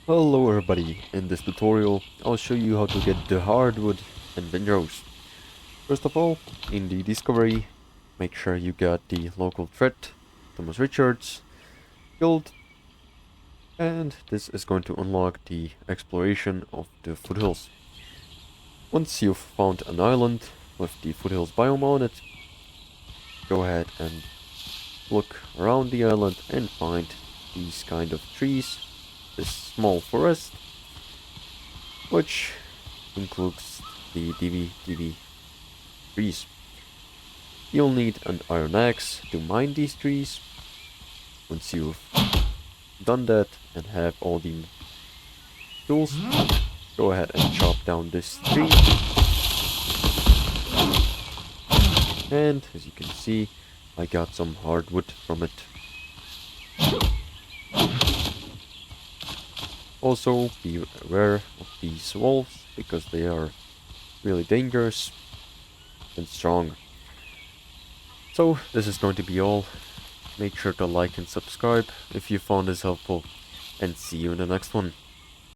Hello everybody, in this tutorial I'll show you how to get the hardwood and Windrose. First of all, in the discovery, make sure you got the local threat, Thomas Richards, guild, and this is going to unlock the exploration of the foothills. Once you've found an island with the foothills biome on it, go ahead and look around the island and find these kind of trees, this small forest, which includes the DV trees. You'll need an iron axe to mine these trees. Once you've done that and have all the tools, go ahead and chop down this tree. And as you can see, I got some hardwood from it. Also, be aware of these wolves because they are really dangerous and strong. So this is going to be all. Make sure to like and subscribe if you found this helpful, and see you in the next one.